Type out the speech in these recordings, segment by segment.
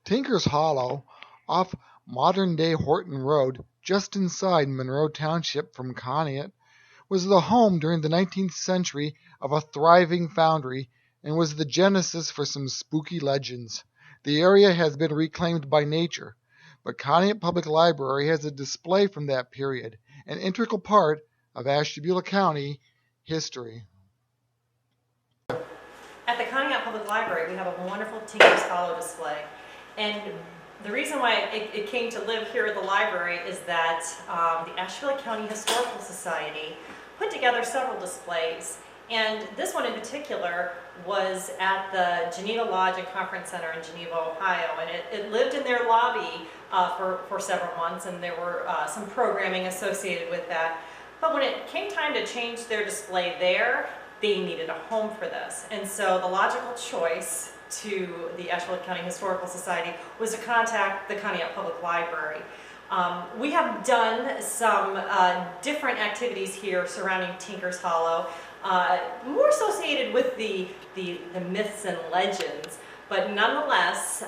Tinker's Hollow, off modern-day Horton Road, just inside Monroe Township from Conneaut, was the home during the 19th century of a thriving foundry and was the genesis for some spooky legends. The area has been reclaimed by nature, but Conneaut Public Library has a display from that period, an integral part of Ashtabula County history. At the Conneaut Public Library, we have a wonderful Tinker's Hollow display. And the reason why it came to live here at the library is that the Ashtabula County Historical Society put together several displays. And this one in particular was at the Geneva Lodge and Conference Center in Geneva, Ohio. And it lived in their lobby for several months, and there were some programming associated with that. But when it came time to change their display there, they needed a home for this. And so the logical choice to the Ashtabula County Historical Society was to contact the Conneaut Public Library. We have done some different activities here surrounding Tinker's Hollow, more associated with the myths and legends, but nonetheless,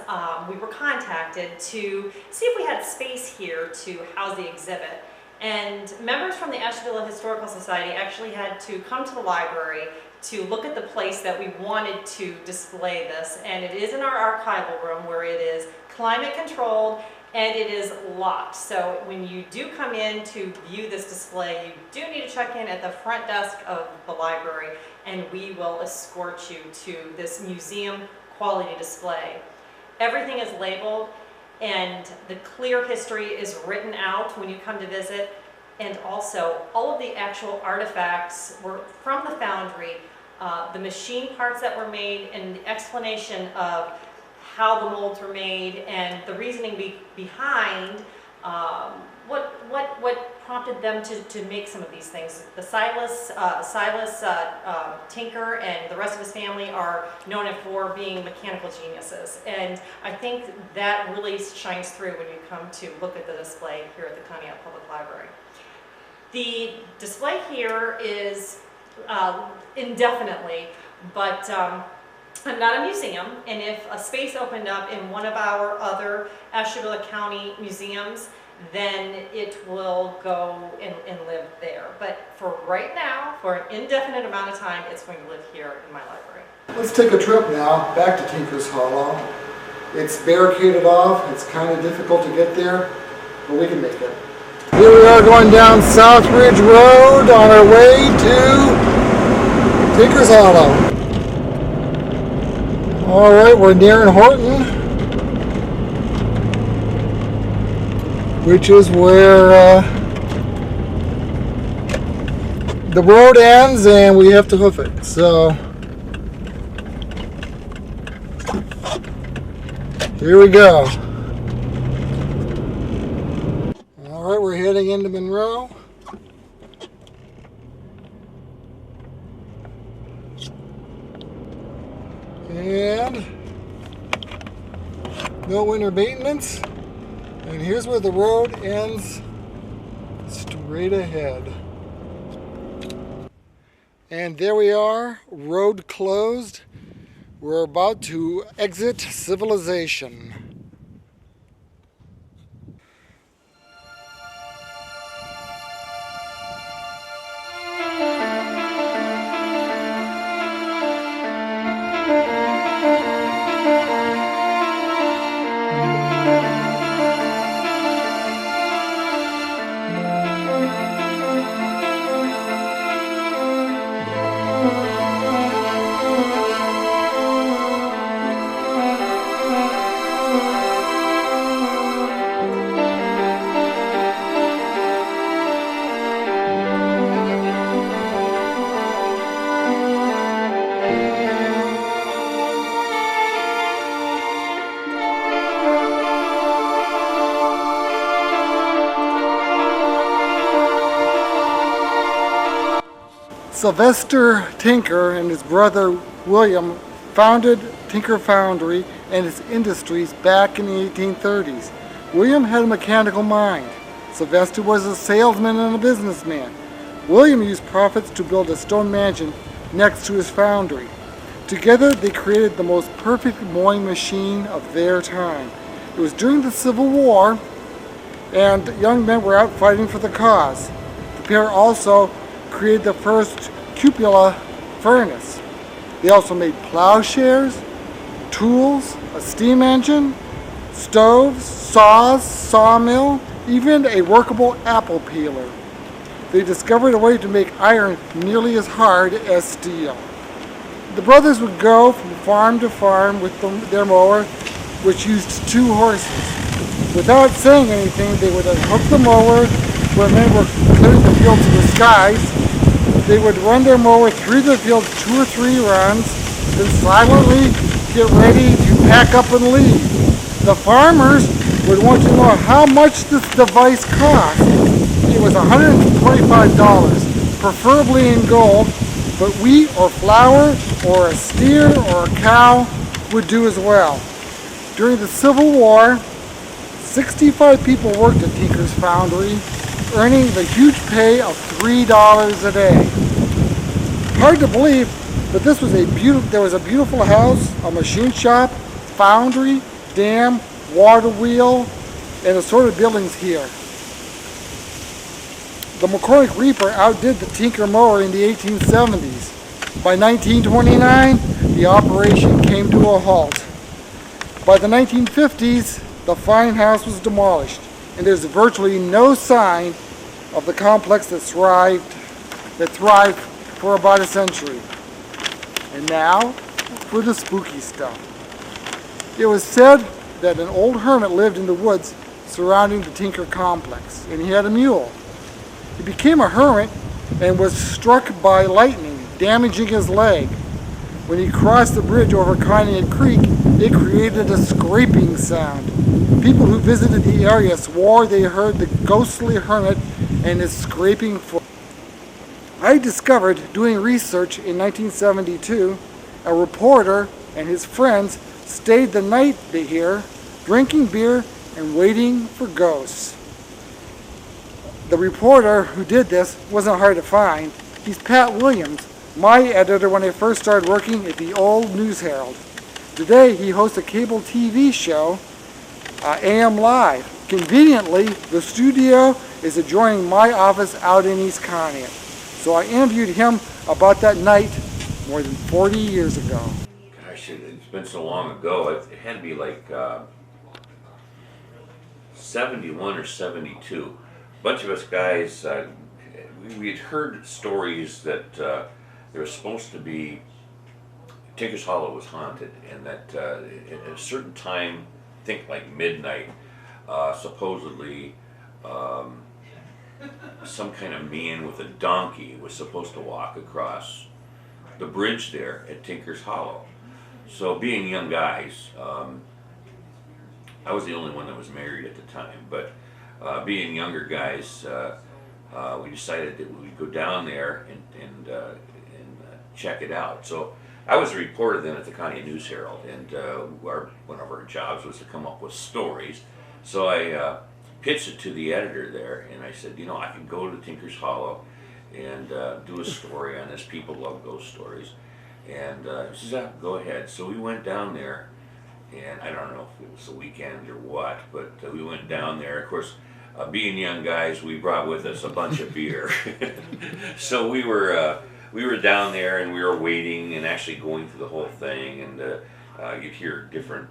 we were contacted to see if we had space here to house the exhibit. And members from the Ashtabula Historical Society actually had to come to the library to look at the place that we wanted to display this. And it is in our archival room where it is climate controlled and it is locked. So when you do come in to view this display, you do need to check in at the front desk of the library and we will escort you to this museum quality display. Everything is labeled and the clear history is written out when you come to visit. And also, all of the actual artifacts were from the Foundry, the machine parts that were made, and the explanation of how the molds were made, and the reasoning behind what prompted them to make some of these things. The Silas Tinker and the rest of his family are known for being mechanical geniuses, and I think that really shines through when you come to look at the display here at the Conneaut Public Library. The display here is indefinitely, but I'm not a museum, and if a space opened up in one of our other Ashtabula County museums, then it will go and live there. But for right now, for an indefinite amount of time, it's going to live here in my library. Let's take a trip now back to Tinker's Hollow. It's barricaded off, it's kind of difficult to get there, but we can make it. Here we are going down Southridge Road on our way to Tinker's Hollow. Alright, we're nearing Horton, which is where the road ends and we have to hoof it. So here we go. Alright, we're heading into Monroe. And no winter maintenance. And here's where the road ends straight ahead. And there we are, road closed. We're about to exit civilization. Sylvester Tinker and his brother William founded Tinker Foundry and its industries back in the 1830s. William had a mechanical mind. Sylvester was a salesman and a businessman. William used profits to build a stone mansion next to his foundry. Together they created the most perfect mowing machine of their time. It was during the Civil War, and young men were out fighting for the cause. The pair also created the first cupola furnace. They also made plowshares, tools, a steam engine, stoves, saws, sawmill, even a workable apple peeler. They discovered a way to make iron nearly as hard as steel. The brothers would go from farm to farm with their mower, which used 2 horses. Without saying anything, they would hook the mower when men were clearing the field to the skies. They would run their mower through the field 2 or 3 runs, then silently get ready to pack up and leave. The farmers would want to know how much this device cost. It was $125, preferably in gold, but wheat or flour or a steer or a cow would do as well. During the Civil War, 65 people worked at Tinker's Foundry, earning the huge pay of $3 a day. Hard to believe, but there was a beautiful house, a machine shop, foundry, dam, water wheel, and assorted buildings here. The McCormick Reaper outdid the Tinker mower in the 1870s. By 1929, the operation came to a halt. By the 1950s, the fine house was demolished, and there's virtually no sign of the complex that thrived for about a century. And now, for the spooky stuff. It was said that an old hermit lived in the woods surrounding the Tinker complex, and he had a mule. He became a hermit and was struck by lightning, damaging his leg. When he crossed the bridge over Conneaut Creek, it created a scraping sound. People who visited the area swore they heard the ghostly hermit and his scraping foot. I discovered, doing research in 1972, a reporter and his friends stayed the night here, drinking beer and waiting for ghosts. The reporter who did this wasn't hard to find. He's Pat Williams, my editor when I first started working at the old News Herald. Today he hosts a cable TV show, AM Live. Conveniently, the studio is adjoining my office out in East Conneaut. So I interviewed him about that night more than 40 years ago. Gosh, it's been so long ago. It had to be like 71 or 72. A bunch of us guys, we had heard stories that there was supposed to be, Tinker's Hollow was haunted, and that at a certain time, I think like midnight, supposedly some kind of man with a donkey was supposed to walk across the bridge there at Tinker's Hollow. So being young guys, I was the only one that was married at the time, but being younger guys, we decided that we'd go down there and check it out. So I was a reporter then at the Conneaut News Herald, and one of our jobs was to come up with stories. So I pitched it to the editor there, and I said, I could go to Tinker's Hollow and do a story on this. People love ghost stories. And she said, "Yeah, go ahead." So we went down there, and I don't know if it was a weekend or what, but we went down there. Of course, being young guys, we brought with us a bunch of beer. So we were down there, and we were waiting and actually going through the whole thing, and you'd hear different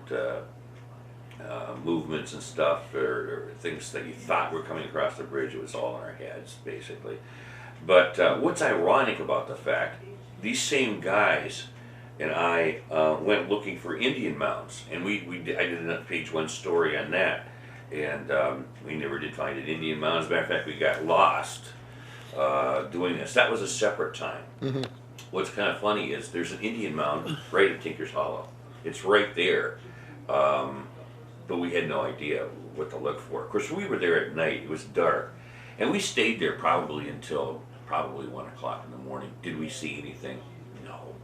movements and stuff, or things that you thought were coming across the bridge. It was all in our heads, basically. But what's ironic about the fact, these same guys and I went looking for Indian mounds, and I did a page 1 story on that, and we never did find an Indian mound. As a matter of fact, we got lost doing this. That was a separate time. Mm-hmm. What's kind of funny is there's an Indian mound right at Tinker's Hollow. It's right there, but we had no idea what to look for. Of course, we were there at night. It was dark, and we stayed there probably until 1 o'clock in the morning. Did we see anything? No.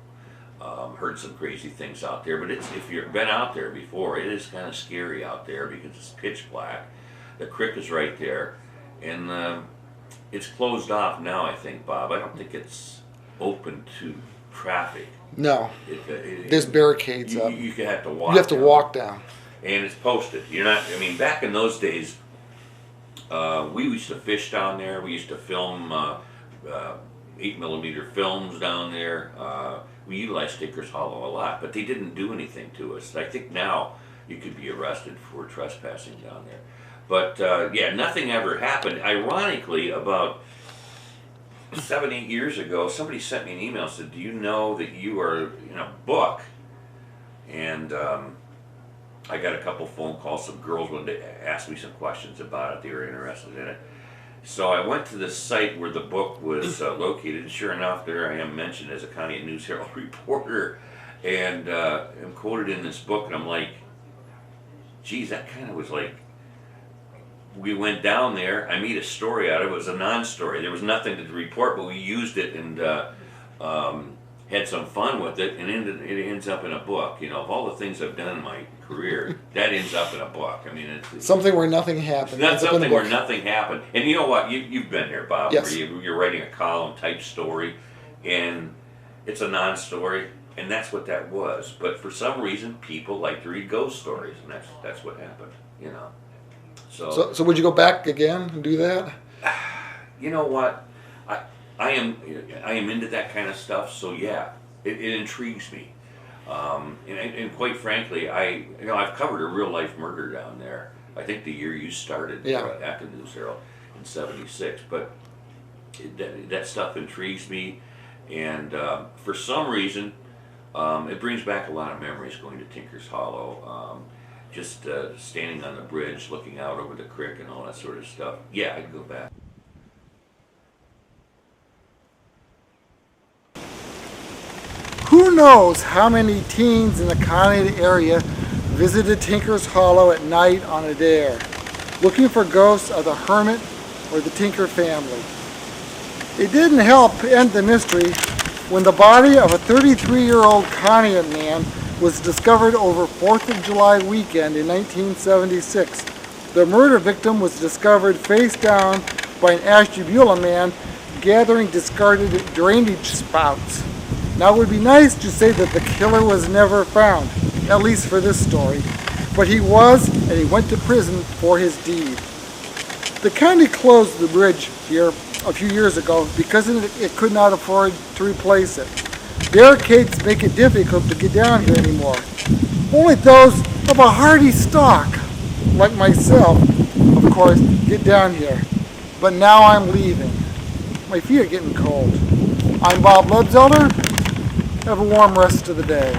Heard some crazy things out there, but if you've been out there before, it is kind of scary out there because it's pitch black. The creek is right there, and it's closed off now, I think, Bob. I don't think it's open to traffic. No. There's barricades up. You have to walk. You have to walk down. and it's posted. You're not. I mean, back in those days, we used to fish down there. We used to film 8mm films down there. We utilized Tinker's Hollow a lot, but they didn't do anything to us. I think now you could be arrested for trespassing down there. But yeah, nothing ever happened. Ironically, about 7-8 years ago, somebody sent me an email and said, "Do you know that you are in a book?" And I got a couple phone calls. Some girls wanted to ask me some questions about it. They were interested in it. So I went to the site where the book was located, and sure enough, there I am mentioned as a County News Herald reporter, and I'm quoted in this book, and I'm like, geez, that kind of was like, we went down there, I made a story out of it. It was a non-story. There was nothing to report, but we used it and had some fun with it, and it ends up in a book. You know, of all the things I've done in my career, that ends up in a book. I mean, it's Something where nothing happened. not something where nothing happened. And you know what? You've been there, Bob. Yes. Where you're writing a column type story, and it's a non-story, and that's what that was. But for some reason, people like to read ghost stories, and that's what happened. You know. So would you go back again and do that? You know what? I am into that kind of stuff. So yeah, it intrigues me. And quite frankly, I've covered a real life murder down there. I think the year you started at the News Herald in '76. But that stuff intrigues me, and for some reason, it brings back a lot of memories going to Tinker's Hollow. Just standing on the bridge, looking out over the creek and all that sort of stuff. Yeah, I'd go back. Who knows how many teens in the Conneaut area visited Tinker's Hollow at night on a dare, looking for ghosts of the hermit or the Tinker family. It didn't help end the mystery when the body of a 33-year-old Conneaut man was discovered over 4th of July weekend in 1976. The murder victim was discovered face down by an Ashtabula man gathering discarded drainage spouts. Now it would be nice to say that the killer was never found, at least for this story, but he was, and he went to prison for his deed. The county closed the bridge here a few years ago because it could not afford to replace it. Barricades make it difficult to get down here anymore. Only those of a hardy stock, like myself, of course, get down here. But now I'm leaving. My feet are getting cold. I'm Bob Lebzelder. Have a warm rest of the day.